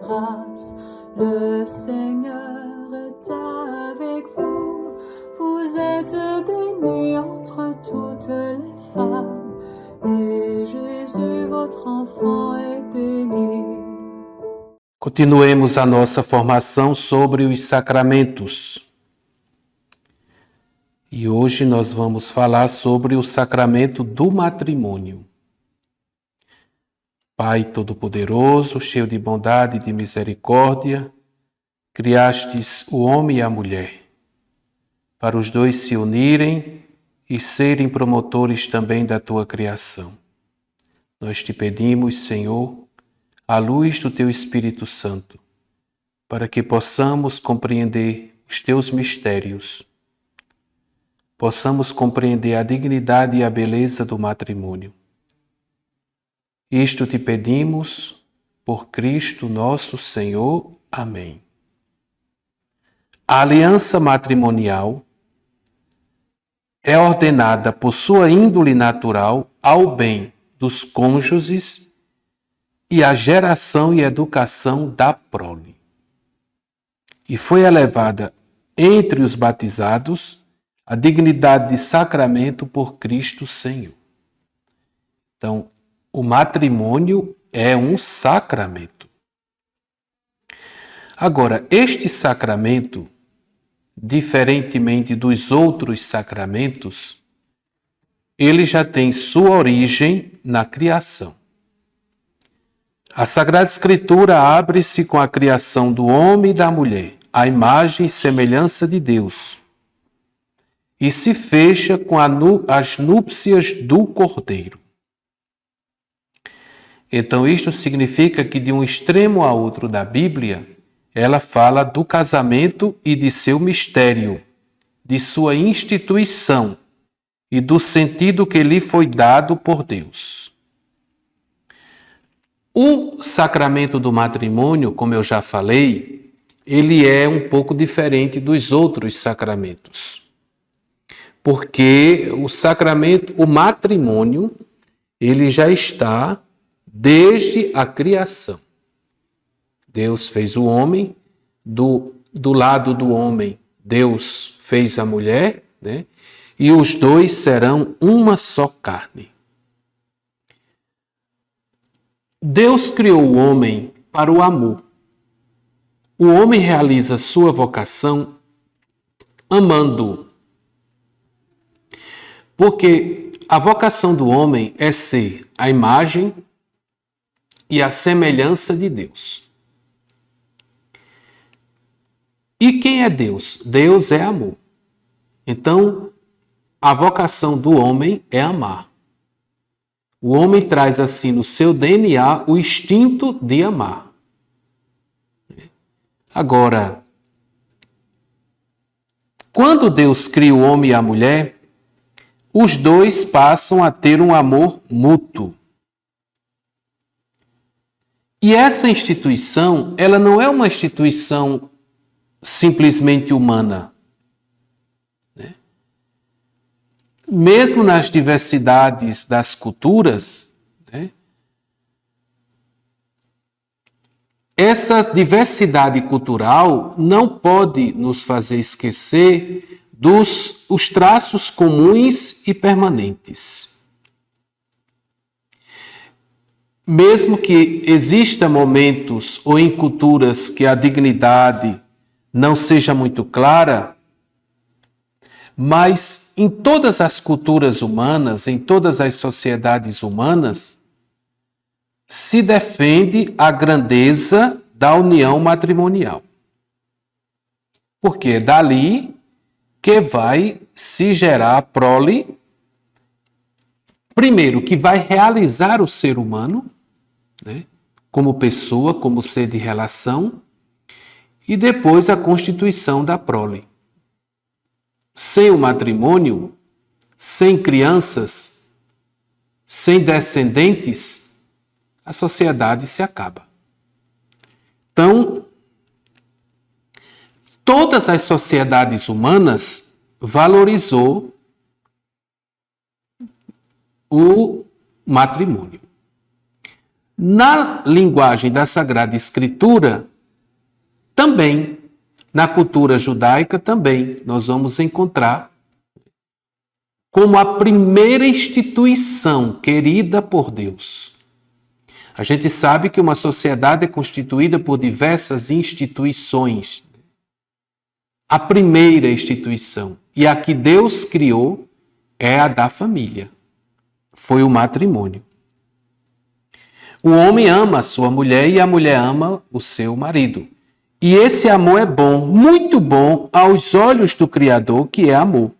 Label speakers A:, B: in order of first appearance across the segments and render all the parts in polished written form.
A: grâce. Le Seigneur est avec vous. Vous êtes bénie entre toutes les femmes, et Jésus, votre enfant, est béni.
B: Continuemos a nossa formação sobre os sacramentos. E hoje nós vamos falar sobre o sacramento do matrimônio. Pai Todo-Poderoso, cheio de bondade e de misericórdia, criastes o homem e a mulher, para os dois se unirem e serem promotores também da tua criação. Nós te pedimos, Senhor, à luz do teu Espírito Santo, para que possamos compreender os teus mistérios, possamos compreender a dignidade e a beleza do matrimônio. Isto te pedimos por Cristo nosso Senhor. Amém. A aliança matrimonial é ordenada por sua índole natural ao bem dos cônjuges e à geração e educação da prole. E foi elevada entre os batizados a dignidade de sacramento por Cristo Senhor. Então, o matrimônio é um sacramento. Agora, este sacramento, diferentemente dos outros sacramentos, ele já tem sua origem na criação. A Sagrada Escritura abre-se com a criação do homem e da mulher, à imagem e semelhança de Deus, e se fecha com as núpcias do Cordeiro. Então, isto significa que de um extremo a outro da Bíblia, ela fala do casamento e de seu mistério, de sua instituição e do sentido que lhe foi dado por Deus. O sacramento do matrimônio, como eu já falei, ele é um pouco diferente dos outros sacramentos. Porque o matrimônio, ele já está desde a criação. Deus fez o homem, do lado do homem, Deus fez a mulher, né? E os dois serão uma só carne. Deus criou o homem para o amor. O homem realiza sua vocação amando-o. Porque a vocação do homem é ser a imagem e a semelhança de Deus. E quem é Deus? Deus é amor. Então, a vocação do homem é amar. O homem traz assim no seu DNA o instinto de amar. Agora, quando Deus cria o homem e a mulher, os dois passam a ter um amor mútuo. E essa instituição, ela não é uma instituição simplesmente humana. Né? Mesmo nas diversidades das culturas, né? Essa diversidade cultural não pode nos fazer esquecer os traços comuns e permanentes. Mesmo que exista momentos ou em culturas que a dignidade não seja muito clara, mas em todas as culturas humanas, em todas as sociedades humanas, se defende a grandeza da união matrimonial. Porque é dali que vai se gerar a prole, primeiro, que vai realizar o ser humano, né, como pessoa, como ser de relação, e depois a constituição da prole. Sem o matrimônio, sem crianças, sem descendentes, a sociedade se acaba. Então, todas as sociedades humanas valorizou o matrimônio. Na linguagem da Sagrada Escritura, também, na cultura judaica também, nós vamos encontrar como a primeira instituição querida por Deus. A gente sabe que uma sociedade é constituída por diversas instituições. A primeira instituição, e a que Deus criou, é a da família. Foi o matrimônio. O homem ama a sua mulher e a mulher ama o seu marido. E esse amor é bom, muito bom aos olhos do Criador, que é amor.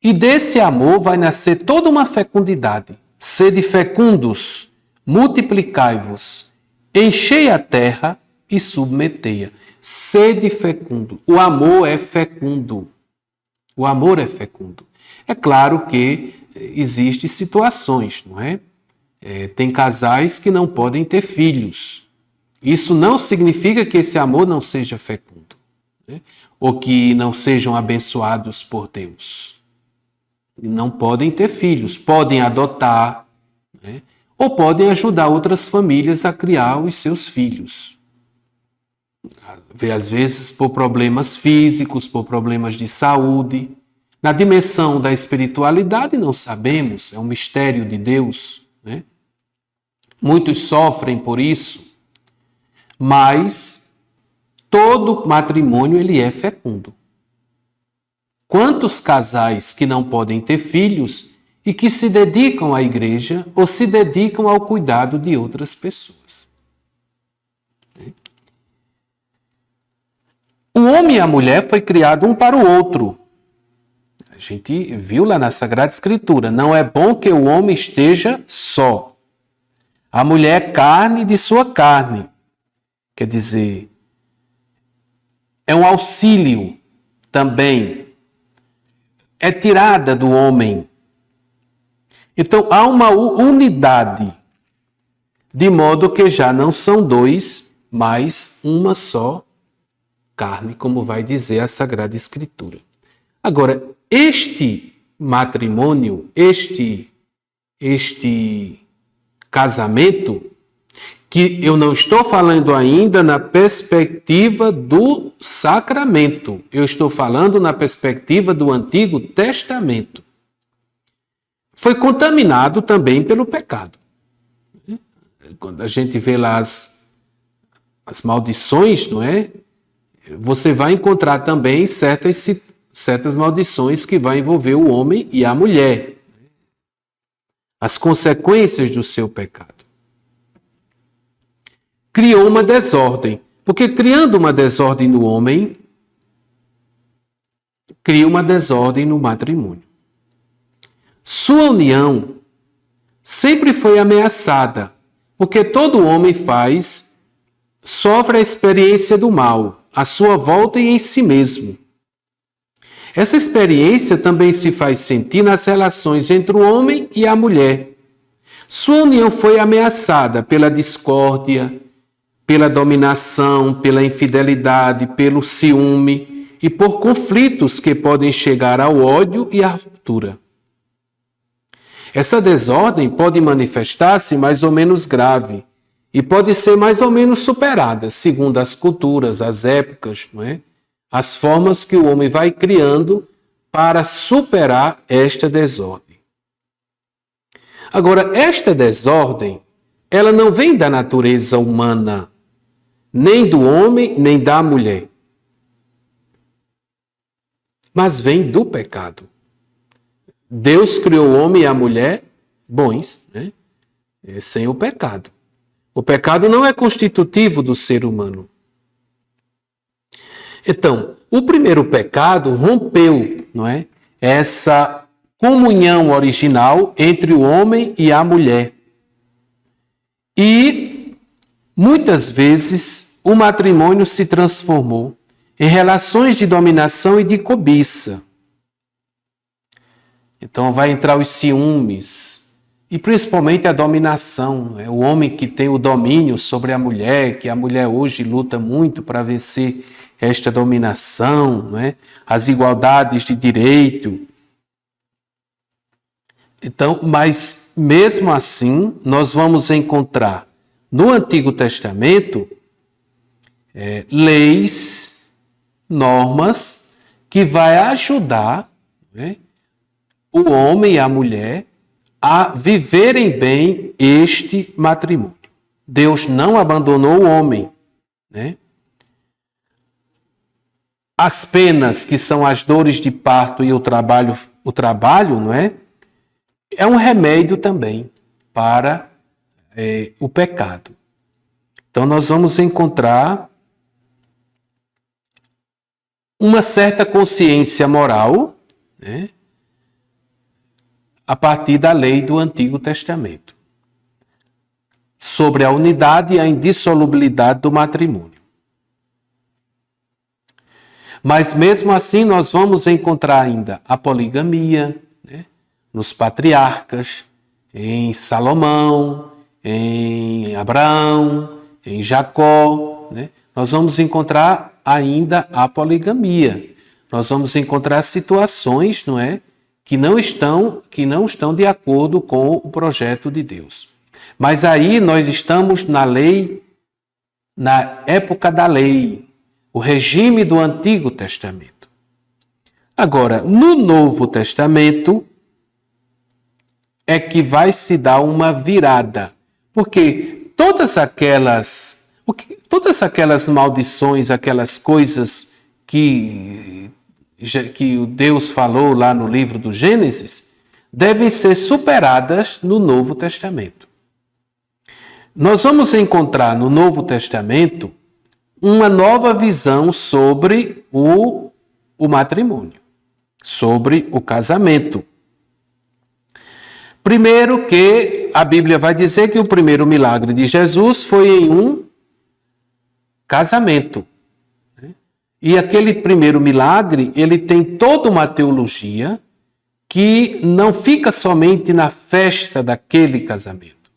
B: E desse amor vai nascer toda uma fecundidade. Sede fecundos, multiplicai-vos, enchei a terra e submetei-a. Sede fecundo. O amor é fecundo. O amor é fecundo. É claro que existem situações, não é? Tem casais que não podem ter filhos. Isso não significa que esse amor não seja fecundo, né? Ou que não sejam abençoados por Deus. Não podem ter filhos, podem adotar, né? Ou podem ajudar outras famílias a criar os seus filhos. Às vezes por problemas físicos, por problemas de saúde. Na dimensão da espiritualidade não sabemos, é um mistério de Deus, né? Muitos sofrem por isso, mas todo matrimônio ele é fecundo. Quantos casais que não podem ter filhos e que se dedicam à igreja ou se dedicam ao cuidado de outras pessoas? O homem e a mulher foi criado um para o outro. A gente viu lá na Sagrada Escritura, não é bom que o homem esteja só. A mulher é carne de sua carne. Quer dizer, é um auxílio também. É tirada do homem. Então, há uma unidade, de modo que já não são dois, mas uma só carne, como vai dizer a Sagrada Escritura. Agora, este matrimônio, este casamento, que eu não estou falando ainda na perspectiva do sacramento, eu estou falando na perspectiva do Antigo Testamento. Foi contaminado também pelo pecado. Quando a gente vê lá as maldições, não é? Você vai encontrar também certas maldições que vai envolver o homem e a mulher. As consequências do seu pecado. Criou uma desordem, porque criando uma desordem no homem, cria uma desordem no matrimônio. Sua união sempre foi ameaçada, porque todo homem sofre a experiência do mal, à sua volta e em si mesmo. Essa experiência também se faz sentir nas relações entre o homem e a mulher. Sua união foi ameaçada pela discórdia, pela dominação, pela infidelidade, pelo ciúme e por conflitos que podem chegar ao ódio e à ruptura. Essa desordem pode manifestar-se mais ou menos grave e pode ser mais ou menos superada, segundo as culturas, as épocas, não é? As formas que o homem vai criando para superar esta desordem. Agora, esta desordem, ela não vem da natureza humana, nem do homem, nem da mulher, mas vem do pecado. Deus criou o homem e a mulher bons, né? Sem o pecado. O pecado não é constitutivo do ser humano. Então, o primeiro pecado rompeu, não é? Essa comunhão original entre o homem e a mulher. E, muitas vezes, o matrimônio se transformou em relações de dominação e de cobiça. Então, vai entrar os ciúmes e, principalmente, a dominação. É o homem que tem o domínio sobre a mulher, que a mulher hoje luta muito para vencer esta dominação, não é? As igualdades de direito. Então, mas mesmo assim, nós vamos encontrar no Antigo Testamento leis, normas que vai ajudar, né, o homem e a mulher a viverem bem este matrimônio. Deus não abandonou o homem, né? As penas, que são as dores de parto e o trabalho, não é? É um remédio também para o pecado. Então nós vamos encontrar uma certa consciência moral, né, a partir da lei do Antigo Testamento, sobre a unidade e a indissolubilidade do matrimônio. Mas mesmo assim nós vamos encontrar ainda a poligamia, né, nos patriarcas, em Salomão, em Abraão, em Jacó, né? Nós vamos encontrar ainda a poligamia. Nós vamos encontrar situações, não é, que não estão de acordo com o projeto de Deus. Mas aí nós estamos na lei, na época da lei, o regime do Antigo Testamento. Agora, no Novo Testamento é que vai se dar uma virada, porque todas aquelas maldições, aquelas coisas que o Deus falou lá no livro do Gênesis, devem ser superadas no Novo Testamento. Nós vamos encontrar no Novo Testamento uma nova visão sobre o matrimônio, sobre o casamento. Primeiro que a Bíblia vai dizer que o primeiro milagre de Jesus foi em um casamento. E aquele primeiro milagre, ele tem toda uma teologia que não fica somente na festa daquele casamento,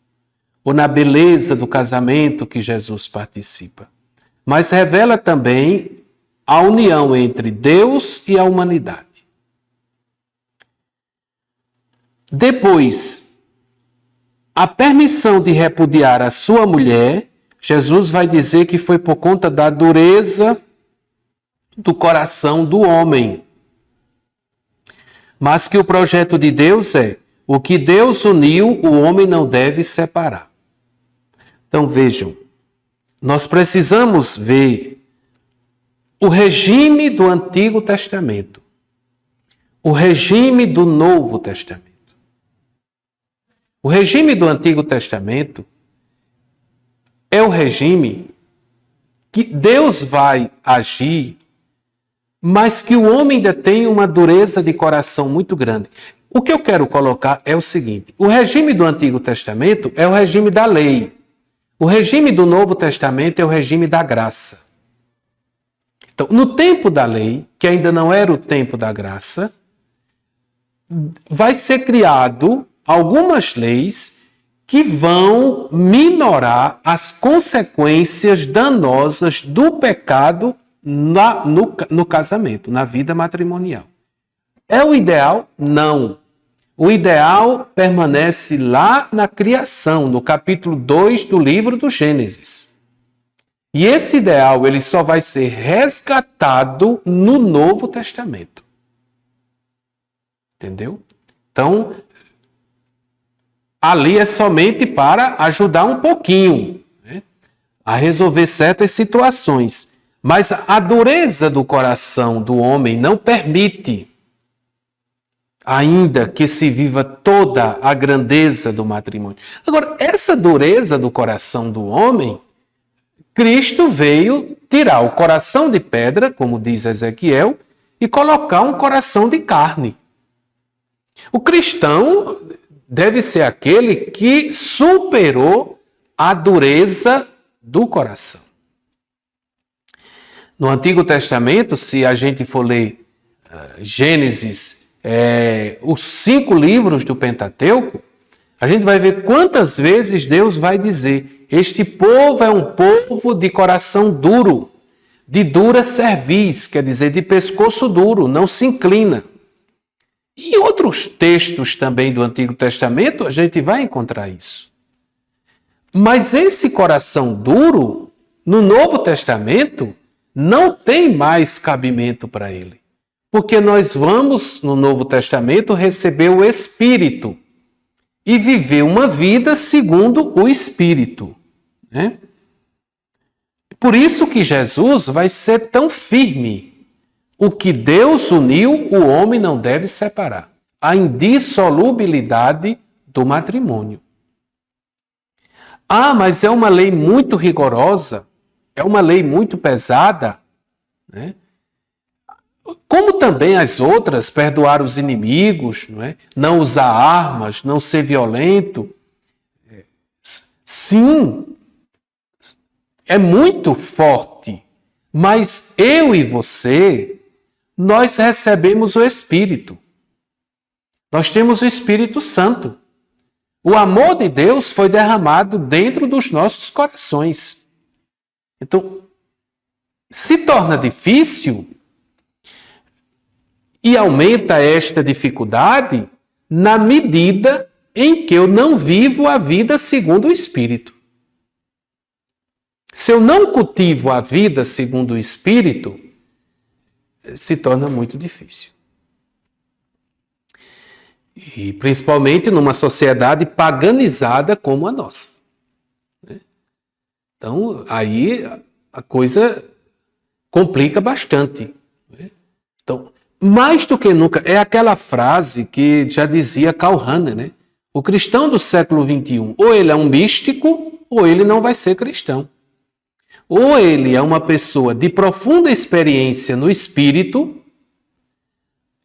B: ou na beleza do casamento que Jesus participa, mas revela também a união entre Deus e a humanidade. Depois, a permissão de repudiar a sua mulher, Jesus vai dizer que foi por conta da dureza do coração do homem. Mas que o projeto de Deus é: o que Deus uniu, o homem não deve separar. Então vejam, nós precisamos ver o regime do Antigo Testamento, o regime do Novo Testamento. O regime do Antigo Testamento é o regime que Deus vai agir, mas que o homem ainda tem uma dureza de coração muito grande. O que eu quero colocar é o seguinte: o regime do Antigo Testamento é o regime da lei. O regime do Novo Testamento é o regime da graça. Então, no tempo da lei, que ainda não era o tempo da graça, vai ser criado algumas leis que vão minorar as consequências danosas do pecado no casamento, na vida matrimonial. É o ideal? Não. O ideal permanece lá na criação, no capítulo 2 do livro do Gênesis. E esse ideal ele só vai ser resgatado no Novo Testamento. Entendeu? Então, ali é somente para ajudar um pouquinho, né, a resolver certas situações. Mas a dureza do coração do homem não permite ainda que se viva toda a grandeza do matrimônio. Agora, essa dureza do coração do homem, Cristo veio tirar o coração de pedra, como diz Ezequiel, e colocar um coração de carne. O cristão deve ser aquele que superou a dureza do coração. No Antigo Testamento, se a gente for ler Gênesis, os 5 livros do Pentateuco, a gente vai ver quantas vezes Deus vai dizer: este povo é um povo de coração duro, de dura cerviz, quer dizer, de pescoço duro, não se inclina. E em outros textos também do Antigo Testamento a gente vai encontrar isso. Mas esse coração duro, no Novo Testamento, não tem mais cabimento para ele. Porque nós vamos, no Novo Testamento, receber o Espírito e viver uma vida segundo o Espírito, né? Por isso que Jesus vai ser tão firme. O que Deus uniu, o homem não deve separar. A indissolubilidade do matrimônio. Ah, mas é uma lei muito rigorosa, é uma lei muito pesada, né? Como também as outras, perdoar os inimigos, não é? Não usar armas, não ser violento. Sim, é muito forte, mas eu e você, nós recebemos o Espírito. Nós temos o Espírito Santo. O amor de Deus foi derramado dentro dos nossos corações. Então, se torna difícil e aumenta esta dificuldade na medida em que eu não vivo a vida segundo o Espírito. Se eu não cultivo a vida segundo o Espírito, se torna muito difícil. E principalmente numa sociedade paganizada como a nossa. Então, aí a coisa complica bastante. Então, mais do que nunca, é aquela frase que já dizia Karl Rahner, né? O cristão do século XXI, ou ele é um místico, ou ele não vai ser cristão. Ou ele é uma pessoa de profunda experiência no espírito,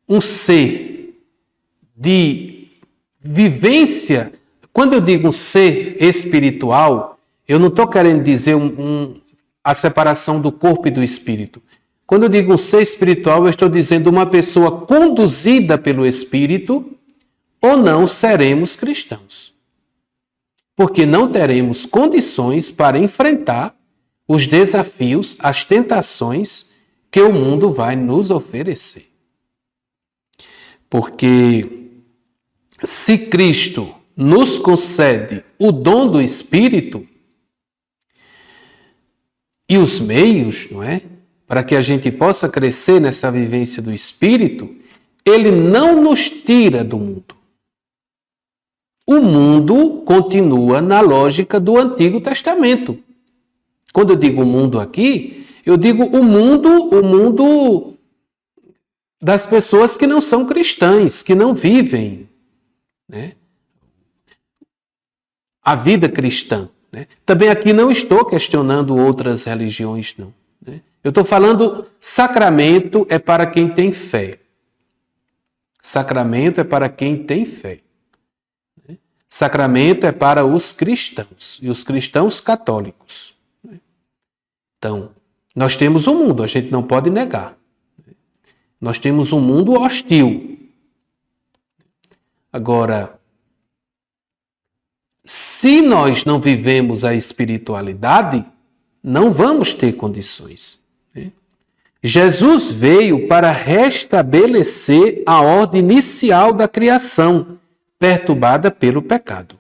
B: um ser de vivência. Quando eu digo um ser espiritual, eu não estou querendo dizer a separação do corpo e do espírito. Quando eu digo um ser espiritual, eu estou dizendo uma pessoa conduzida pelo Espírito, ou não seremos cristãos. Porque não teremos condições para enfrentar os desafios, as tentações que o mundo vai nos oferecer. Porque se Cristo nos concede o dom do Espírito e os meios, não é? Para que a gente possa crescer nessa vivência do Espírito, ele não nos tira do mundo. O mundo continua na lógica do Antigo Testamento. Quando eu digo mundo aqui, eu digo o mundo das pessoas que não são cristãs, que não vivem, né, a vida cristã. Né? Também aqui não estou questionando outras religiões, não. Né? Eu estou falando, sacramento é para quem tem fé. Sacramento é para quem tem fé. Né? Sacramento é para os cristãos, e os cristãos católicos. Né? Então, nós temos um mundo, a gente não pode negar. Nós temos um mundo hostil. Agora, se nós não vivemos a espiritualidade, não vamos ter condições. Né? Jesus veio para restabelecer a ordem inicial da criação, perturbada pelo pecado.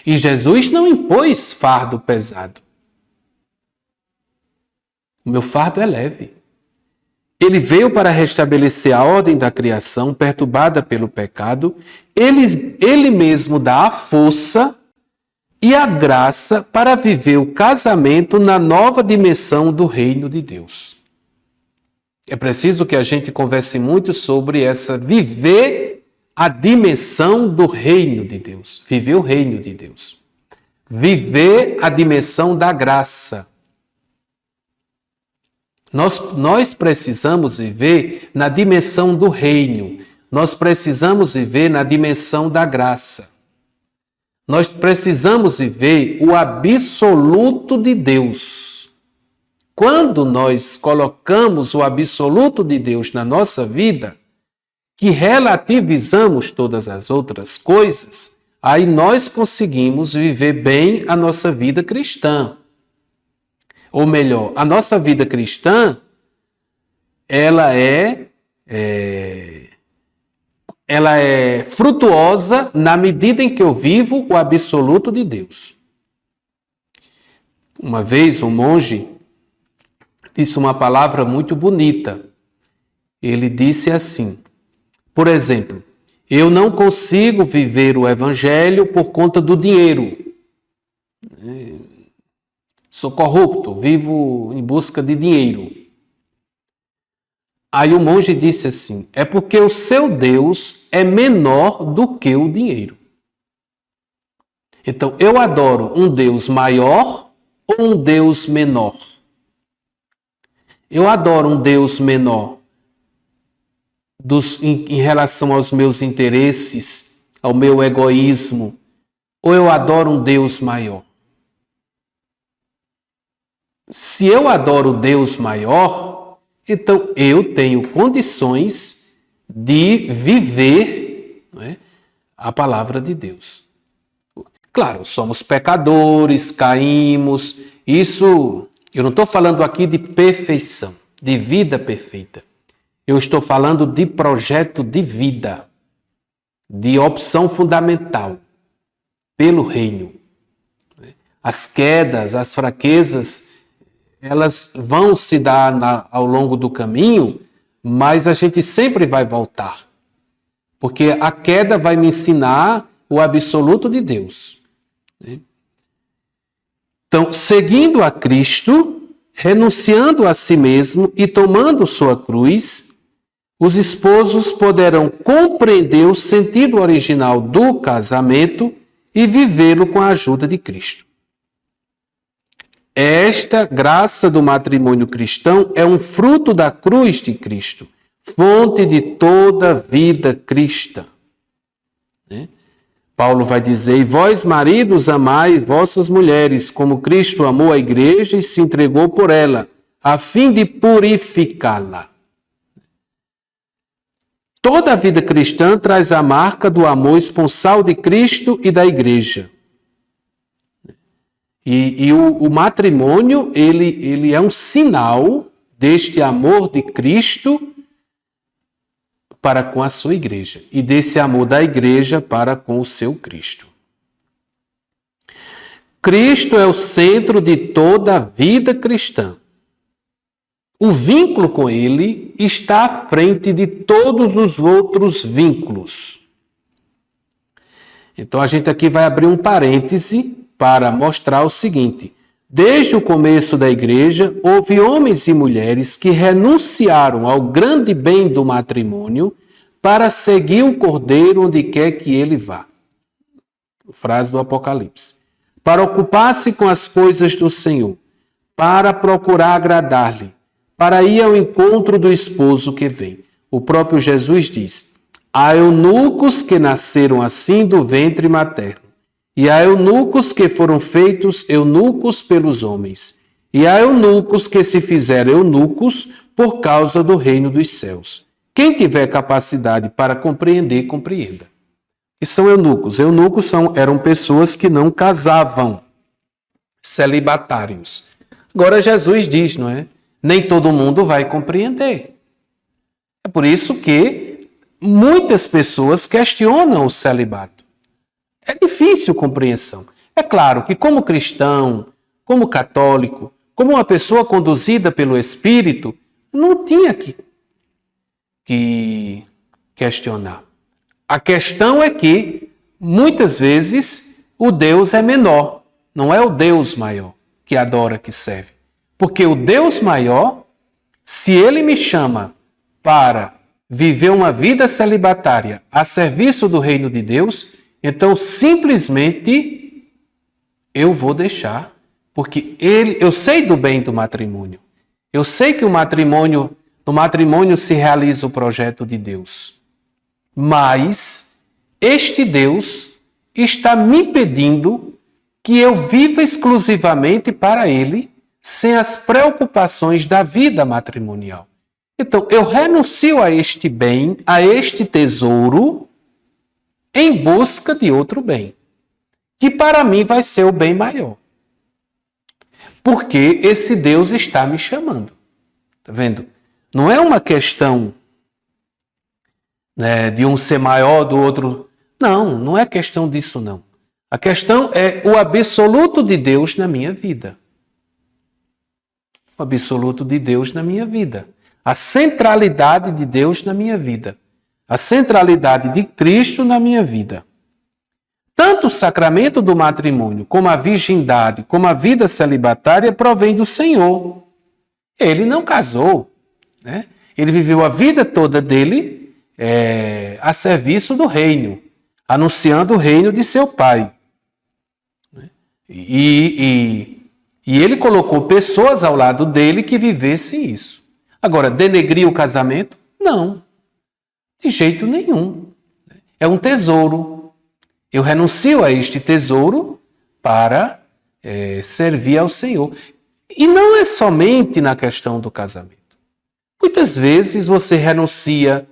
B: E Jesus não impôs fardo pesado. O meu fardo é leve. Ele veio para restabelecer a ordem da criação, perturbada pelo pecado. Ele mesmo dá a força e a graça para viver o casamento na nova dimensão do reino de Deus. É preciso que a gente converse muito sobre viver a dimensão do reino de Deus. Viver o reino de Deus. Viver a dimensão da graça. Nós precisamos viver na dimensão do reino. Nós precisamos viver na dimensão da graça. Nós precisamos viver o absoluto de Deus. Quando nós colocamos o absoluto de Deus na nossa vida, que relativizamos todas as outras coisas, aí nós conseguimos viver bem a nossa vida cristã. Ou melhor, a nossa vida cristã, ela é ela é frutuosa na medida em que eu vivo o absoluto de Deus. Uma vez um monge disse uma palavra muito bonita. Ele disse assim, por exemplo, eu não consigo viver o evangelho por conta do dinheiro. Sou corrupto, vivo em busca de dinheiro. Aí o monge disse assim, é porque o seu Deus é menor do que o dinheiro. Então, eu adoro um Deus maior ou um Deus menor? Eu adoro um Deus menor em relação aos meus interesses, ao meu egoísmo, ou eu adoro um Deus maior? Se eu adoro Deus maior, então eu tenho condições de viver, não é, a palavra de Deus. Claro, somos pecadores, caímos, isso, eu não estou falando aqui de perfeição, de vida perfeita. Eu estou falando de projeto de vida, de opção fundamental pelo reino. As quedas, as fraquezas, elas vão se dar ao longo do caminho, mas a gente sempre vai voltar. Porque a queda vai me ensinar o absoluto de Deus. Então, seguindo a Cristo, renunciando a si mesmo e tomando sua cruz, os esposos poderão compreender o sentido original do casamento e vivê-lo com a ajuda de Cristo. Esta graça do matrimônio cristão é um fruto da cruz de Cristo, fonte de toda a vida cristã. Paulo vai dizer, e vós, maridos, amai vossas mulheres, como Cristo amou a igreja e se entregou por ela, a fim de purificá-la. Toda a vida cristã traz a marca do amor esponsal de Cristo e da igreja. E o matrimônio, ele é um sinal deste amor de Cristo para com a sua igreja e desse amor da igreja para com o seu Cristo. Cristo é o centro de toda a vida cristã. O vínculo com ele está à frente de todos os outros vínculos. Então a gente aqui vai abrir um parêntese para mostrar o seguinte: desde o começo da igreja, houve homens e mulheres que renunciaram ao grande bem do matrimônio para seguir o Cordeiro onde quer que ele vá. Frase do Apocalipse. Para ocupar-se com as coisas do Senhor, para procurar agradar-lhe, para ir ao encontro do esposo que vem. O próprio Jesus diz: há eunucos que nasceram assim do ventre materno, e há eunucos que foram feitos eunucos pelos homens, e há eunucos que se fizeram eunucos por causa do reino dos céus. Quem tiver capacidade para compreender, compreenda. E são eunucos. Eunucos eram pessoas que não casavam, celibatários. Agora Jesus diz, não é? Nem todo mundo vai compreender. É por isso que muitas pessoas questionam o celibato. É difícil compreensão. É claro que como cristão, como católico, como uma pessoa conduzida pelo Espírito, não tinha que questionar. A questão é que, muitas vezes, o Deus é menor, não é o Deus maior que adora, que serve. Porque o Deus maior, se ele me chama para viver uma vida celibatária a serviço do reino de Deus, então simplesmente eu vou deixar, porque eu sei do bem do matrimônio. Eu sei que no matrimônio se realiza o projeto de Deus. Mas este Deus está me pedindo que eu viva exclusivamente para ele, sem as preocupações da vida matrimonial. Então, eu renuncio a este bem, a este tesouro, em busca de outro bem, que para mim vai ser o bem maior. Porque esse Deus está me chamando. Está vendo? Não é uma questão né, de um ser maior do outro. Não, não é questão disso, não. A questão é o absoluto de Deus na minha vida. O absoluto de Deus na minha vida. A centralidade de Deus na minha vida. A centralidade de Cristo na minha vida. Tanto o sacramento do matrimônio, como a virgindade, como a vida celibatária provém do Senhor. Ele não casou, né? Ele viveu a vida toda dele a serviço do reino, anunciando o reino de seu pai. E ele colocou pessoas ao lado dele que vivessem isso. Agora, denegrir o casamento? Não, de jeito nenhum. É um tesouro. Eu renuncio a este tesouro para servir ao Senhor. E não é somente na questão do casamento. Muitas vezes você renuncia,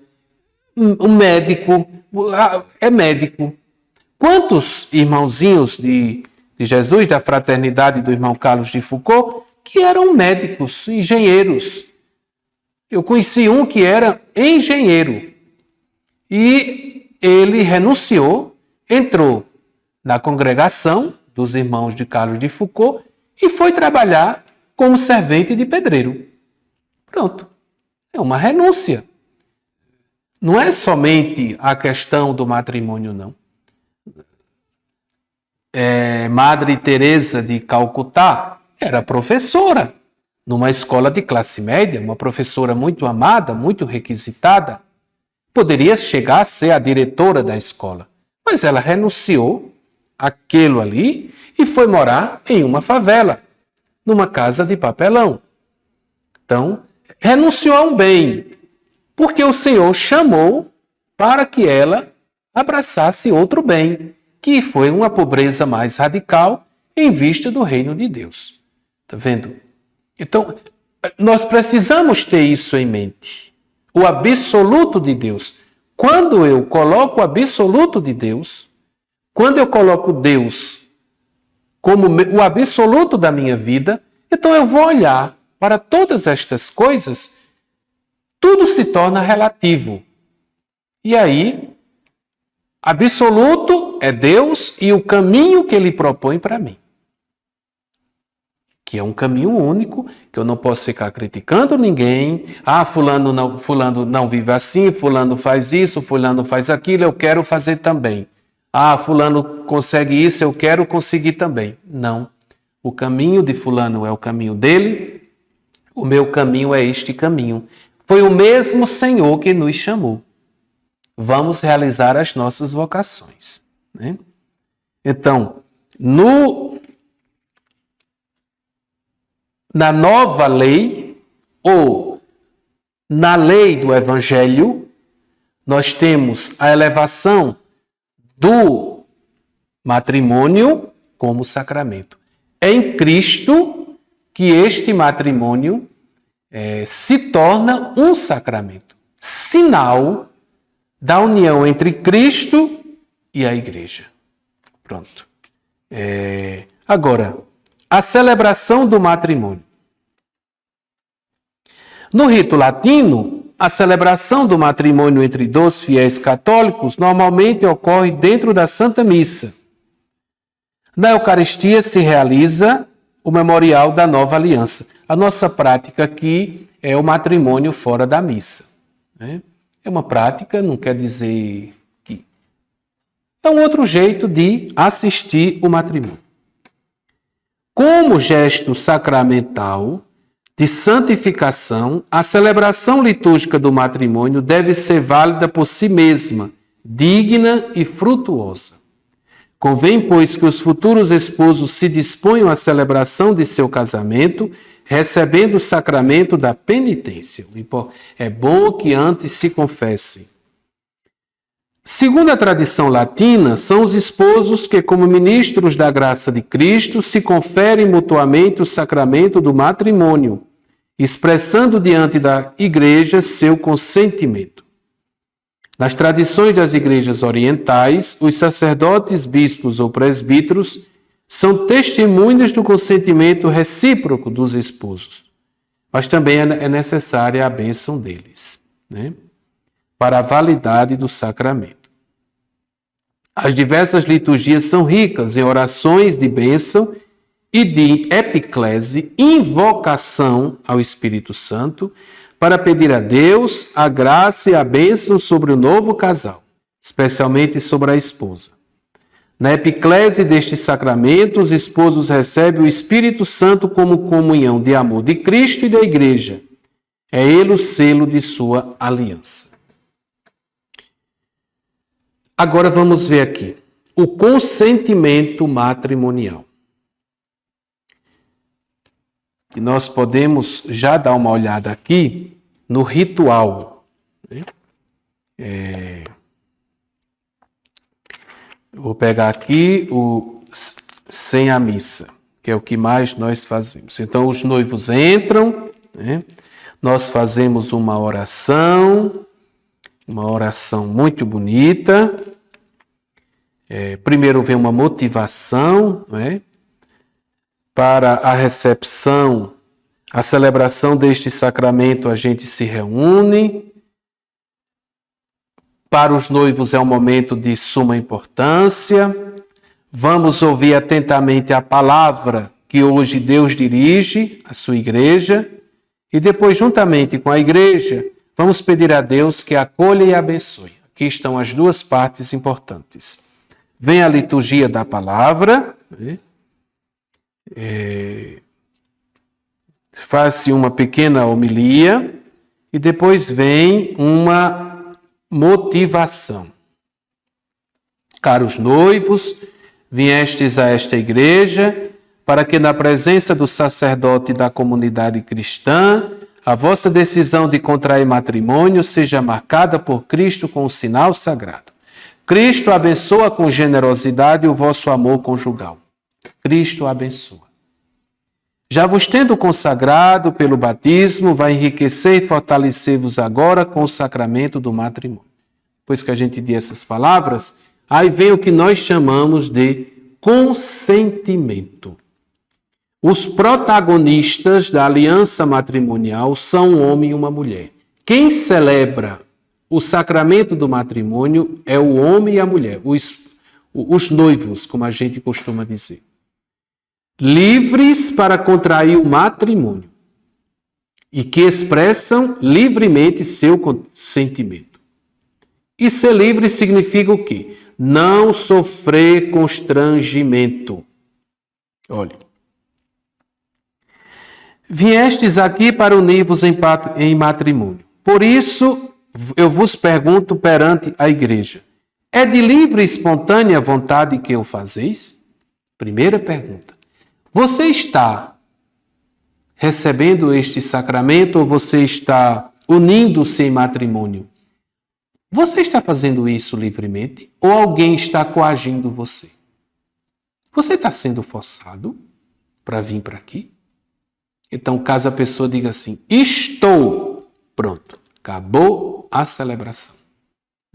B: um médico, é médico. Quantos irmãozinhos de Jesus, da fraternidade do irmão Carlos de Foucault, que eram médicos, engenheiros. Eu conheci um que era engenheiro. E ele renunciou, entrou na congregação dos irmãos de Carlos de Foucault e foi trabalhar como servente de pedreiro. Pronto. É uma renúncia. Não é somente a questão do matrimônio, não. Madre Teresa de Calcutá era professora numa escola de classe média, uma professora muito amada, muito requisitada. Poderia chegar a ser a diretora da escola, mas ela renunciou àquilo ali e foi morar em uma favela, numa casa de papelão. Então, renunciou a um bem, porque o Senhor chamou para que ela abraçasse outro bem, que foi uma pobreza mais radical em vista do reino de Deus. Está vendo? Então, nós precisamos ter isso em mente. O absoluto de Deus. Quando eu coloco o absoluto de Deus, quando eu coloco Deus como o absoluto da minha vida, então eu vou olhar para todas estas coisas, tudo se torna relativo. E aí, absoluto é Deus e o caminho que Ele propõe para mim. Que é um caminho único, que eu não posso ficar criticando ninguém. Fulano não vive assim, fulano faz isso, fulano faz aquilo, eu quero fazer também. Fulano consegue isso, eu quero conseguir também. Não. O caminho de fulano é o caminho dele, o meu caminho é este caminho. Foi o mesmo Senhor que nos chamou. Vamos realizar as nossas vocações, né? Então, na nova lei, ou na lei do Evangelho, nós temos a elevação do matrimônio como sacramento. É em Cristo que este matrimônio se torna um sacramento, sinal da união entre Cristo e a Igreja. Pronto. Agora, a celebração do matrimônio. No rito latino, a celebração do matrimônio entre dois fiéis católicos normalmente ocorre dentro da Santa Missa. Na Eucaristia se realiza o memorial da nova aliança. A nossa prática aqui é o matrimônio fora da missa, né? É uma prática, não quer dizer que... É um outro jeito de assistir o matrimônio. Como gesto sacramental de santificação, a celebração litúrgica do matrimônio deve ser válida por si mesma, digna e frutuosa. Convém, pois, que os futuros esposos se disponham à celebração de seu casamento, recebendo o sacramento da penitência. É bom que antes se confessem. Segundo a tradição latina, são os esposos que, como ministros da graça de Cristo, se conferem mutuamente o sacramento do matrimônio, expressando diante da Igreja seu consentimento. Nas tradições das igrejas orientais, os sacerdotes, bispos ou presbíteros são testemunhas do consentimento recíproco dos esposos, mas também é necessária a bênção deles, né? para a validade do sacramento. As diversas liturgias são ricas em orações de bênção e de epiclese, invocação ao Espírito Santo, para pedir a Deus a graça e a bênção sobre o novo casal, especialmente sobre a esposa. Na epiclese deste sacramento, os esposos recebem o Espírito Santo como comunhão de amor de Cristo e da Igreja. É ele o selo de sua aliança. Agora vamos ver aqui o consentimento matrimonial. E nós podemos já dar uma olhada aqui no ritual. Vou pegar aqui o sem a missa, que é o que mais nós fazemos. Então, os noivos entram, nós fazemos uma oração muito bonita. Primeiro vem uma motivação, para a recepção, a celebração deste sacramento, a gente se reúne. Para os noivos é um momento de suma importância. Vamos ouvir atentamente a palavra que hoje Deus dirige à sua igreja. E depois, juntamente com a igreja, vamos pedir a Deus que acolha e abençoe. Aqui estão as duas partes importantes. Vem a liturgia da palavra, faz-se uma pequena homilia e depois vem uma motivação. Caros noivos, viestes a esta igreja para que na presença do sacerdote da comunidade cristã a vossa decisão de contrair matrimônio seja marcada por Cristo com um sinal sagrado. Cristo abençoa com generosidade o vosso amor conjugal. Cristo abençoa. Já vos tendo consagrado pelo batismo, vai enriquecer e fortalecer-vos agora com o sacramento do matrimônio. Depois que a gente diz essas palavras, aí vem o que nós chamamos de consentimento. Os protagonistas da aliança matrimonial são um homem e uma mulher. Quem celebra o sacramento do matrimônio é o homem e a mulher, os noivos, como a gente costuma dizer. Livres para contrair o matrimônio e que expressam livremente seu consentimento. E ser livre significa o quê? Não sofrer constrangimento. Olha, viestes aqui para unir-vos em matrimônio. Por isso, eu vos pergunto perante a igreja, é de livre e espontânea vontade que o fazeis? Primeira pergunta. Você está recebendo este sacramento ou você está unindo-se em matrimônio? Você está fazendo isso livremente ou alguém está coagindo você? Você está sendo forçado para vir para aqui? Então, caso a pessoa diga assim, estou, pronto, acabou a celebração.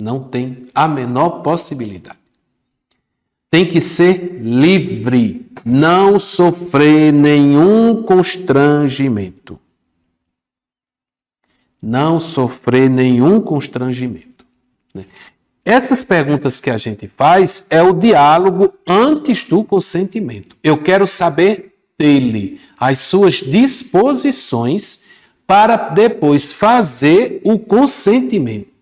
B: Não tem a menor possibilidade. Tem que ser livre, não sofrer nenhum constrangimento. Não sofrer nenhum constrangimento. Essas perguntas que a gente faz é o diálogo antes do consentimento. Eu quero saber dele, as suas disposições para depois fazer o consentimento.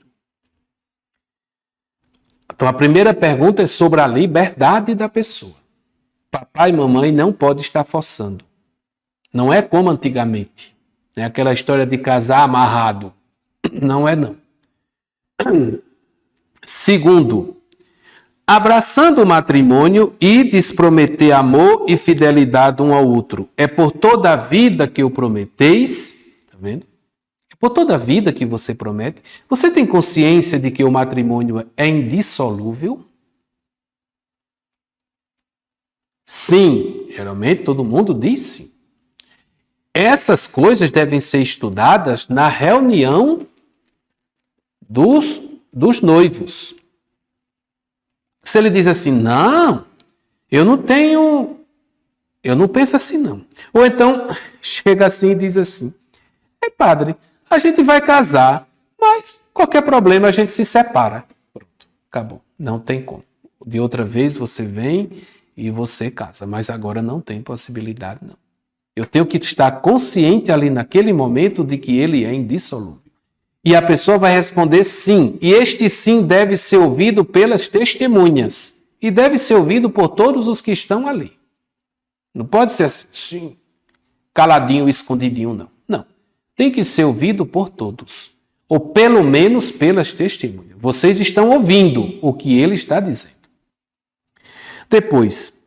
B: Então, a primeira pergunta é sobre a liberdade da pessoa. Papai e mamãe não podem estar forçando. Não é como antigamente. É aquela história de casar amarrado. Não é, não. Segundo, abraçando o matrimônio e prometer amor e fidelidade um ao outro. É por toda a vida que o prometeis. Está vendo? Por toda a vida que você promete, você tem consciência de que o matrimônio é indissolúvel? Sim, geralmente todo mundo diz sim. Essas coisas devem ser estudadas na reunião dos noivos. Se ele diz assim, não, eu não penso assim não. Ou então chega assim e diz assim, padre, a gente vai casar, Mas qualquer problema a gente se separa. Pronto, acabou. Não tem como. De outra vez você vem e você casa, mas agora não tem possibilidade, não. Eu tenho que estar consciente ali naquele momento de que ele é indissolúvel. E a pessoa vai responder sim. E este sim deve ser ouvido pelas testemunhas. E deve ser ouvido por todos os que estão ali. Não pode ser assim, sim, caladinho, escondidinho, não. Não. Tem que ser ouvido por todos. Ou pelo menos pelas testemunhas. Vocês estão ouvindo o que ele está dizendo. Depois,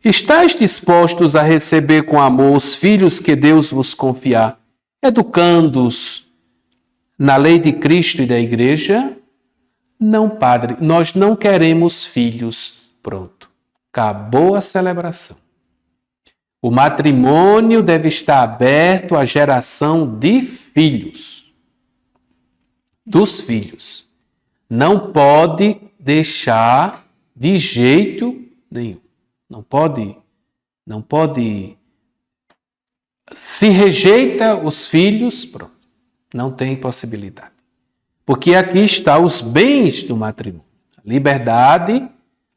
B: estáis dispostos a receber com amor os filhos que Deus vos confiar, educando-os na lei de Cristo e da Igreja? Não, padre, nós não queremos filhos. Pronto, acabou a celebração. O matrimônio deve estar aberto à geração de filhos. Dos filhos. Não pode deixar de jeito nenhum. Não pode. Se rejeita os filhos, pronto. Não tem possibilidade. Porque aqui está os bens do matrimônio. A liberdade,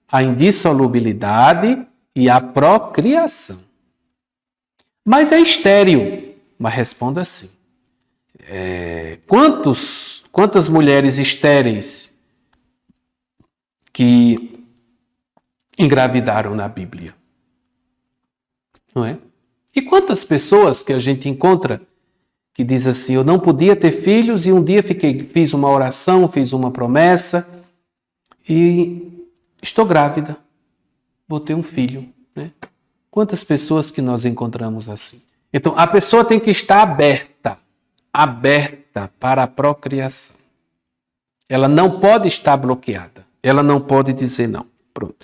B: a indissolubilidade e a procriação. Mas é estéril. Mas responda assim. Quantas mulheres estéreis que engravidaram na Bíblia? Não é? E quantas pessoas que a gente encontra que diz assim, eu não podia ter filhos e um dia fiz uma oração, fiz uma promessa e estou grávida, vou ter um filho. Né? Quantas pessoas que nós encontramos assim? Então, a pessoa tem que estar aberta para a procriação. Ela não pode estar bloqueada. Ela não pode dizer não. Pronto.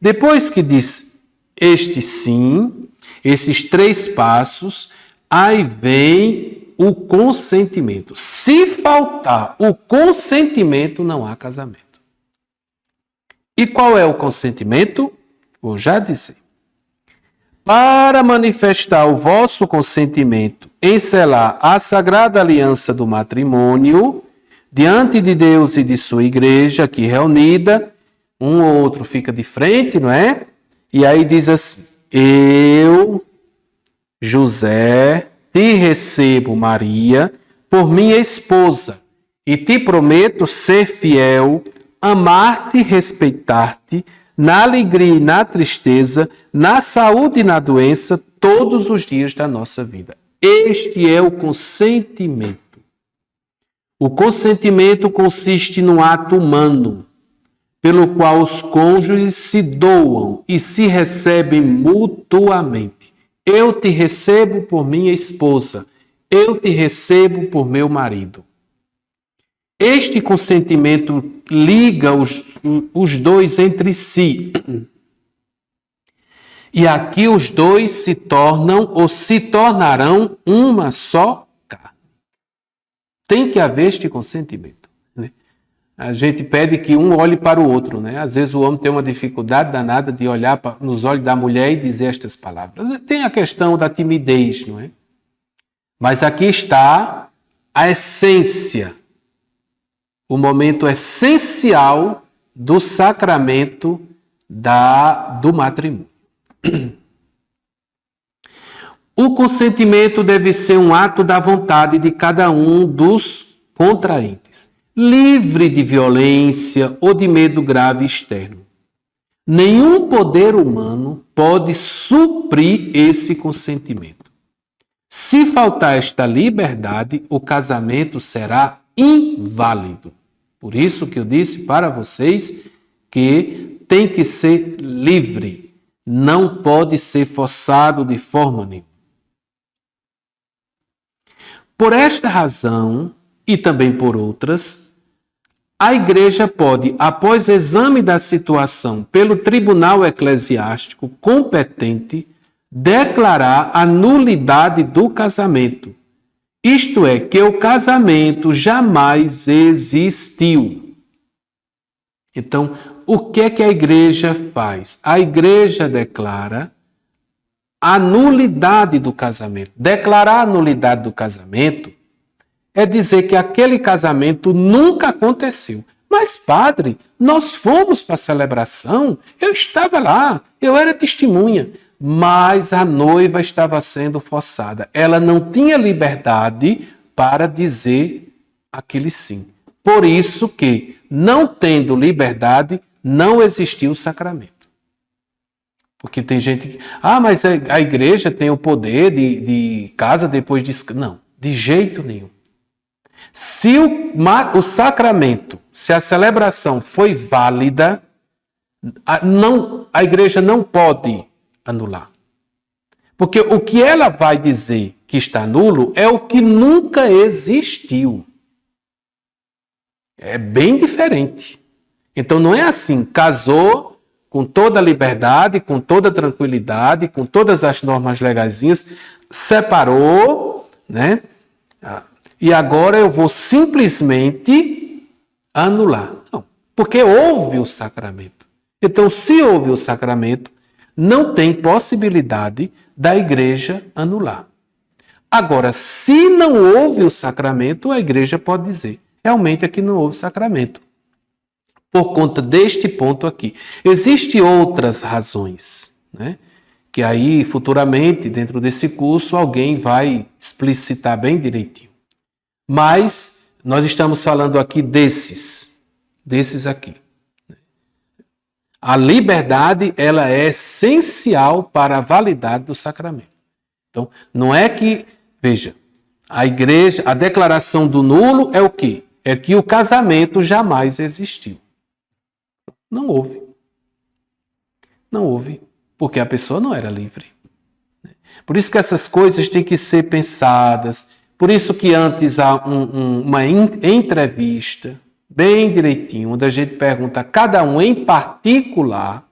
B: Depois que diz este sim, esses 3 passos, aí vem o consentimento. Se faltar o consentimento, não há casamento. E qual é o consentimento? Vou já dizer. Para manifestar o vosso consentimento em selar a sagrada aliança do matrimônio, diante de Deus e de sua igreja aqui reunida, um ou outro fica de frente, não é? E aí diz assim, eu, José, te recebo, Maria, por minha esposa, e te prometo ser fiel, amar-te e respeitar-te, na alegria e na tristeza, na saúde e na doença, todos os dias da nossa vida. Este é o consentimento. O consentimento consiste num ato humano, pelo qual os cônjuges se doam e se recebem mutuamente. Eu te recebo por minha esposa, eu te recebo por meu marido. Este consentimento liga os dois entre si. E aqui os dois se tornam ou se tornarão uma só carne. Tem que haver este consentimento. Né? A gente pede que um olhe para o outro. Né? Às vezes o homem tem uma dificuldade danada de olhar nos olhos da mulher e dizer estas palavras. Tem a questão da timidez, não é? Mas aqui está a essência, o momento essencial do sacramento do matrimônio. O consentimento deve ser um ato da vontade de cada um dos contraentes, livre de violência ou de medo grave externo. Nenhum poder humano pode suprir esse consentimento. Se faltar esta liberdade, o casamento será inválido. Por isso que eu disse para vocês que tem que ser livre, não pode ser forçado de forma nenhuma. Por esta razão, e também por outras, a Igreja pode, após exame da situação pelo tribunal eclesiástico competente, declarar a nulidade do casamento. Isto é, que o casamento jamais existiu. Então, o que é que a Igreja faz? A Igreja declara a nulidade do casamento. Declarar a nulidade do casamento é dizer que aquele casamento nunca aconteceu. Mas, padre, nós fomos para a celebração, eu estava lá, eu era testemunha, mas a noiva estava sendo forçada. Ela não tinha liberdade para dizer aquele sim. Por isso que, não tendo liberdade, não existiu o sacramento. Porque tem gente que... mas a igreja tem o poder de casa depois de... Não, de jeito nenhum. Se o sacramento, se a celebração foi válida, a igreja não pode anular. Porque o que ela vai dizer que está nulo é o que nunca existiu. É bem diferente. Então não é assim, casou com toda a liberdade, com toda a tranquilidade, com todas as normas legaisinhas, separou, né? E agora eu vou simplesmente anular. Não, porque houve o sacramento. Então, se houve o sacramento, não tem possibilidade da igreja anular. Agora, se não houve o sacramento, a igreja pode dizer, realmente aqui não houve sacramento. Por conta deste ponto aqui. Existem outras razões, né? Que aí, futuramente, dentro desse curso, alguém vai explicitar bem direitinho. Mas nós estamos falando aqui desses aqui. A liberdade, ela é essencial para a validade do sacramento. Então, não é que, veja, a igreja, a declaração do nulo é o quê? É que o casamento jamais existiu. Não houve. Não houve, porque a pessoa não era livre. Por isso que essas coisas têm que ser pensadas. Por isso que antes há uma entrevista, bem direitinho, onde a gente pergunta a cada um em particular,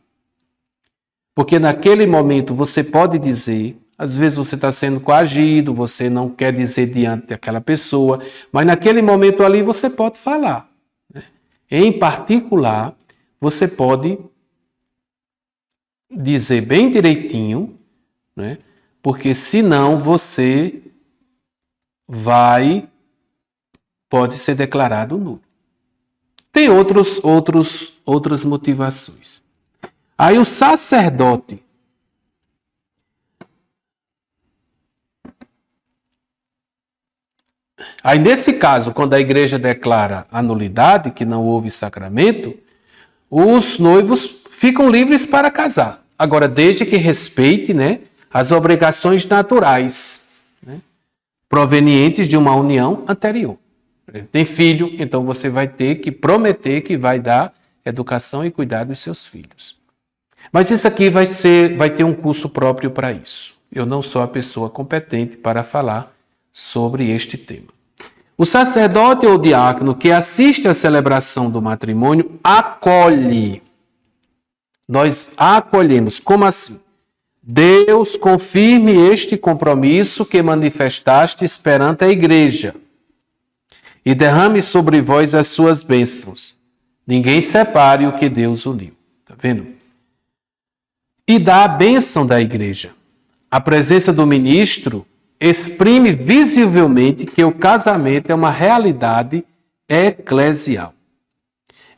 B: porque naquele momento você pode dizer, às vezes você está sendo coagido, você não quer dizer diante daquela pessoa, mas naquele momento ali você pode falar. Né? Em particular, você pode dizer bem direitinho, né? Porque senão você pode ser declarado nulo. Tem outras motivações. Aí o sacerdote, aí nesse caso, quando a igreja declara a nulidade, que não houve sacramento, os noivos ficam livres para casar. Agora, desde que respeite, né, as obrigações naturais, né, provenientes de uma união anterior. Tem filho, então você vai ter que prometer que vai dar educação e cuidado dos seus filhos. Mas isso aqui vai ter um curso próprio para isso. Eu não sou a pessoa competente para falar sobre este tema. O sacerdote ou diácono que assiste à celebração do matrimônio acolhe. Nós acolhemos. Como assim? Deus confirme este compromisso que manifestastes perante a igreja e derrame sobre vós as suas bênçãos. Ninguém separe o que Deus uniu. Está vendo? E dá a bênção da igreja. A presença do ministro exprime visivelmente que o casamento é uma realidade eclesial.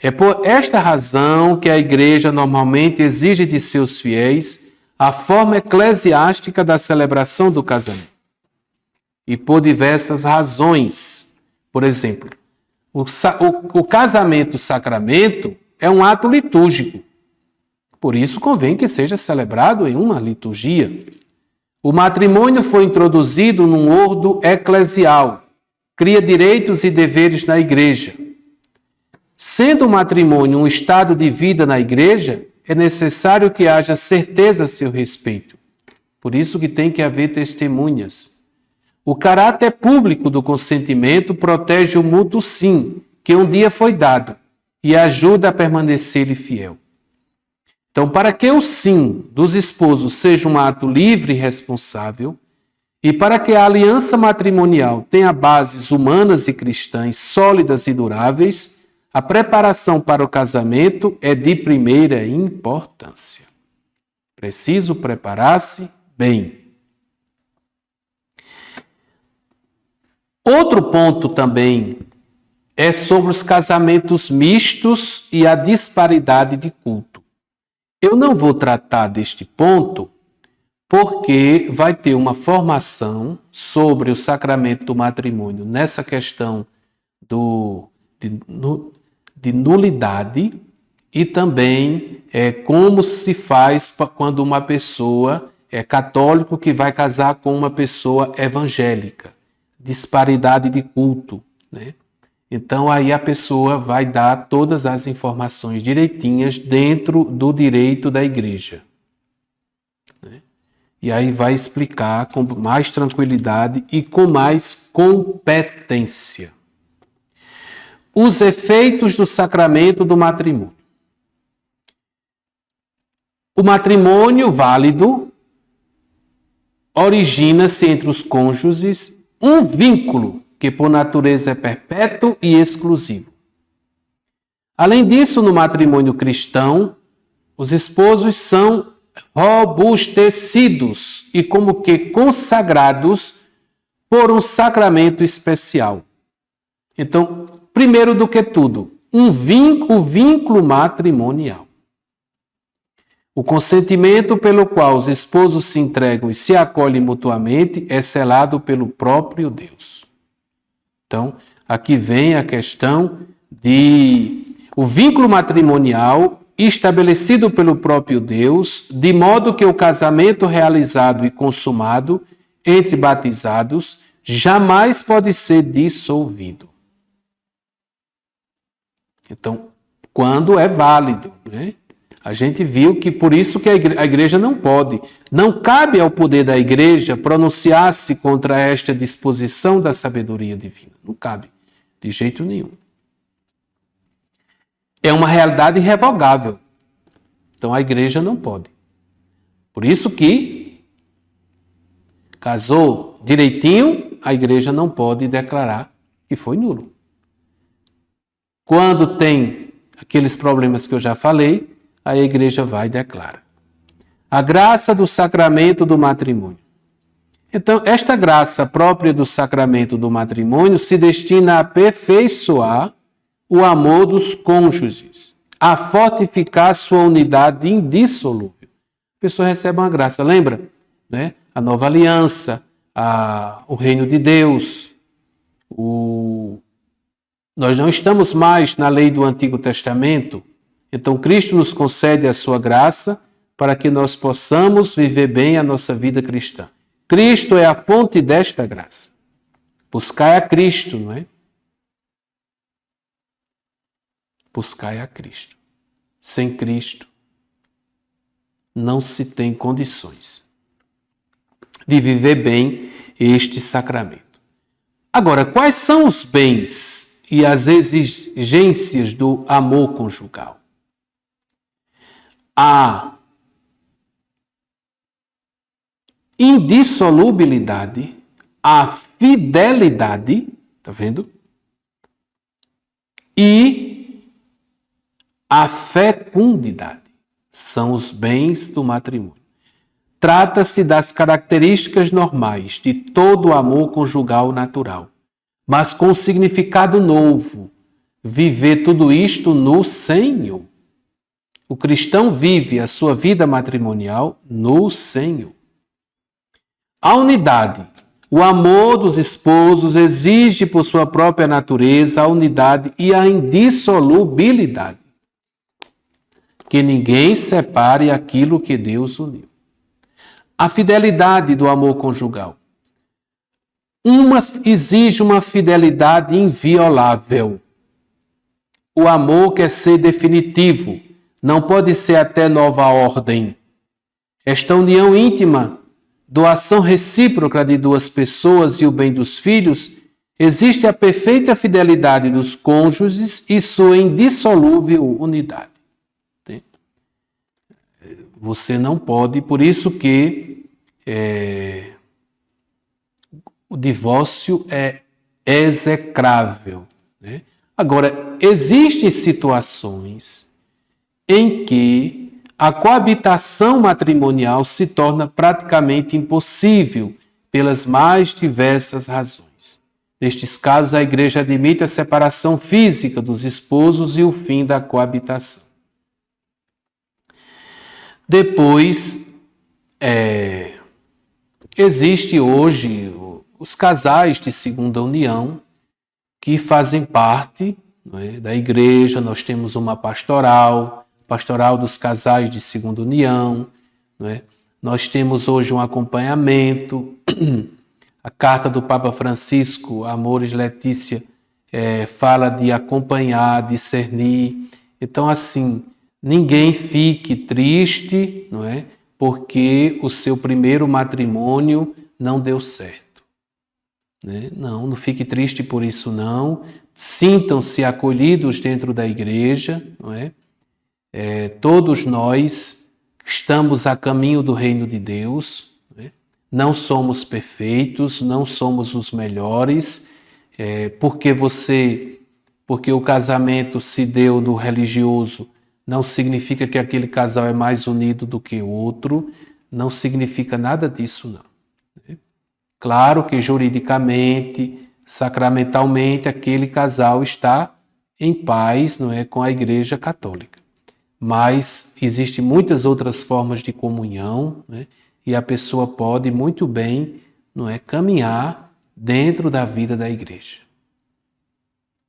B: É por esta razão que a igreja normalmente exige de seus fiéis a forma eclesiástica da celebração do casamento. E por diversas razões. Por exemplo, o casamento sacramento é um ato litúrgico. Por isso convém que seja celebrado em uma liturgia. O matrimônio foi introduzido num ordo eclesial, cria direitos e deveres na igreja. Sendo o matrimônio um estado de vida na igreja, é necessário que haja certeza a seu respeito. Por isso que tem que haver testemunhas. O caráter público do consentimento protege o mútuo sim, que um dia foi dado, e ajuda a permanecer-lhe fiel. Então, para que o sim dos esposos seja um ato livre e responsável, e para que a aliança matrimonial tenha bases humanas e cristãs sólidas e duráveis, a preparação para o casamento é de primeira importância. Preciso preparar-se bem. Outro ponto também é sobre os casamentos mistos e a disparidade de culto. Eu não vou tratar deste ponto porque vai ter uma formação sobre o sacramento do matrimônio nessa questão de nulidade e também como se faz quando uma pessoa é católico que vai casar com uma pessoa evangélica. Disparidade de culto, né? Então aí a pessoa vai dar todas as informações direitinhas dentro do direito da igreja, né? E aí vai explicar com mais tranquilidade e com mais competência os efeitos do sacramento do matrimônio. O matrimônio válido origina-se entre os cônjuges um vínculo que por natureza é perpétuo e exclusivo. Além disso, no matrimônio cristão, os esposos são robustecidos e como que consagrados por um sacramento especial. Então, primeiro do que tudo, o vínculo matrimonial. O consentimento pelo qual os esposos se entregam e se acolhem mutuamente é selado pelo próprio Deus. Então, aqui vem a questão de o vínculo matrimonial estabelecido pelo próprio Deus, de modo que o casamento realizado e consumado entre batizados jamais pode ser dissolvido. Então, quando é válido, né? A gente viu que por isso que a igreja não pode. Não cabe ao poder da igreja pronunciar-se contra esta disposição da sabedoria divina. Não cabe, de jeito nenhum. É uma realidade irrevogável. Então a igreja não pode. Por isso que casou direitinho, a igreja não pode declarar que foi nulo. Quando tem aqueles problemas que eu já falei, a igreja vai e declara. A graça do sacramento do matrimônio. Então, esta graça própria do sacramento do matrimônio se destina a aperfeiçoar o amor dos cônjuges, a fortificar sua unidade indissolúvel. A pessoa recebe uma graça, lembra? Né? A nova aliança, o reino de Deus. Nós não estamos mais na lei do Antigo Testamento. Então, Cristo nos concede a sua graça para que nós possamos viver bem a nossa vida cristã. Cristo é a fonte desta graça. Buscai a Cristo, não é? Buscai a Cristo. Sem Cristo, não se tem condições de viver bem este sacramento. Agora, quais são os bens e as exigências do amor conjugal? A indissolubilidade, a fidelidade, tá vendo? E a fecundidade são os bens do matrimônio. Trata-se das características normais de todo amor conjugal natural, mas com significado novo, viver tudo isto no Senhor. O cristão vive a sua vida matrimonial no Senhor. A unidade. O amor dos esposos exige por sua própria natureza a unidade e a indissolubilidade. Que ninguém separe aquilo que Deus uniu. A fidelidade do amor conjugal. Exige uma fidelidade inviolável. O amor quer ser definitivo. Não pode ser até nova ordem. Esta união íntima, doação recíproca de duas pessoas e o bem dos filhos, existe a perfeita fidelidade dos cônjuges e sua indissolúvel unidade. Você não pode, por isso que o divórcio é execrável, né? Agora, existem situações em que a coabitação matrimonial se torna praticamente impossível pelas mais diversas razões. Nestes casos, a Igreja admite a separação física dos esposos e o fim da coabitação. Depois, existe hoje os casais de segunda união que fazem parte, não é, da Igreja. Nós temos uma pastoral dos casais de segunda união, não é? Nós temos hoje um acompanhamento. A carta do Papa Francisco, Amoris Laetitia, fala de acompanhar, discernir. Então, assim, ninguém fique triste, não é? Porque o seu primeiro matrimônio não deu certo. Né? Não fique triste por isso, não. Sintam-se acolhidos dentro da Igreja, não é? Todos nós estamos a caminho do reino de Deus. Não somos perfeitos, não somos os melhores, porque o casamento se deu no religioso, não significa que aquele casal é mais unido do que o outro, não significa nada disso, não. Claro que juridicamente, sacramentalmente, aquele casal está em paz, não é, com a Igreja Católica. Mas existem muitas outras formas de comunhão, né? E a pessoa pode muito bem, não é, caminhar dentro da vida da Igreja.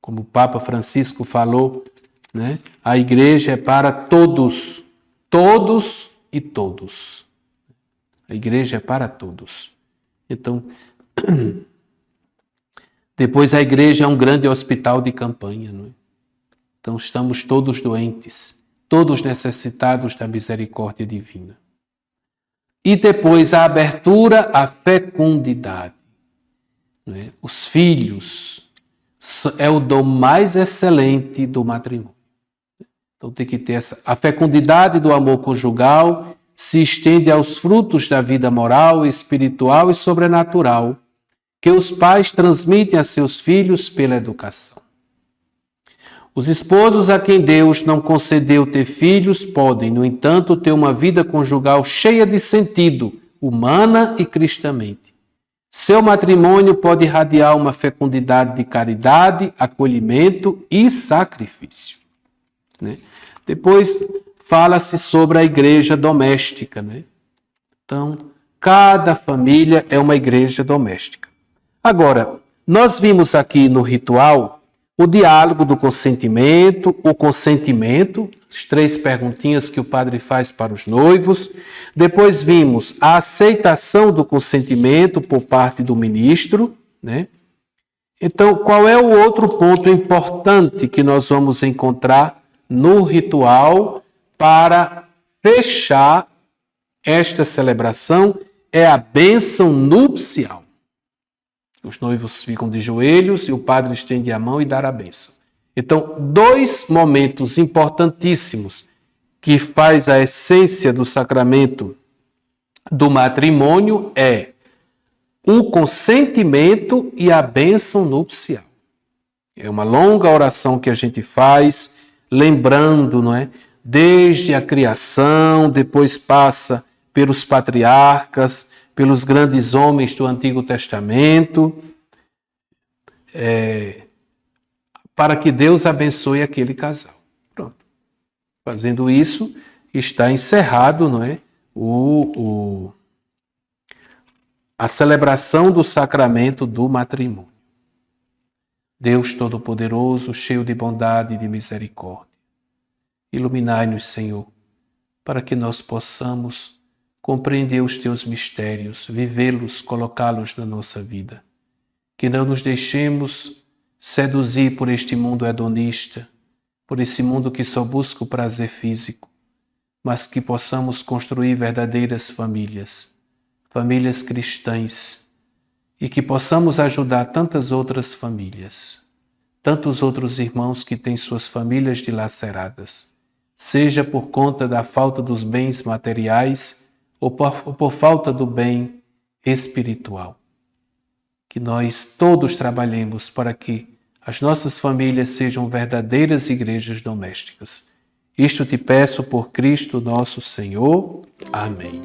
B: Como o Papa Francisco falou, né, a Igreja é para todos, todos e todos. A Igreja é para todos. Então, depois a Igreja é um grande hospital de campanha, não é? Então estamos todos doentes, todos necessitados da misericórdia divina. E depois a abertura à fecundidade. Né? Os filhos é o dom mais excelente do matrimônio. Então tem que ter a fecundidade do amor conjugal se estende aos frutos da vida moral, espiritual e sobrenatural que os pais transmitem a seus filhos pela educação. Os esposos a quem Deus não concedeu ter filhos podem, no entanto, ter uma vida conjugal cheia de sentido, humana e cristamente. Seu matrimônio pode irradiar uma fecundidade de caridade, acolhimento e sacrifício. Né? Depois fala-se sobre a igreja doméstica. Né? Então, cada família é uma igreja doméstica. Agora, nós vimos aqui no ritual o diálogo do consentimento, o consentimento, as 3 perguntinhas que o padre faz para os noivos. Depois vimos a aceitação do consentimento por parte do ministro, né? Então, qual é o outro ponto importante que nós vamos encontrar no ritual para fechar esta celebração? É a bênção nupcial. Os noivos ficam de joelhos e o padre estende a mão e dá a bênção. Então, 2 momentos importantíssimos que faz a essência do sacramento do matrimônio é o consentimento e a bênção nupcial. É uma longa oração que a gente faz, lembrando, não é? Desde a criação, depois passa pelos patriarcas, pelos grandes homens do Antigo Testamento, para que Deus abençoe aquele casal. Pronto. Fazendo isso, está encerrado, não é? A celebração do sacramento do matrimônio. Deus Todo-Poderoso, cheio de bondade e de misericórdia, iluminai-nos, Senhor, para que nós possamos compreender os teus mistérios, vivê-los, colocá-los na nossa vida. Que não nos deixemos seduzir por este mundo hedonista, por esse mundo que só busca o prazer físico, mas que possamos construir verdadeiras famílias, famílias cristãs, e que possamos ajudar tantas outras famílias, tantos outros irmãos que têm suas famílias dilaceradas, seja por conta da falta dos bens materiais ou por falta do bem espiritual. Que nós todos trabalhemos para que as nossas famílias sejam verdadeiras igrejas domésticas. Isto te peço por Cristo nosso Senhor. Amém.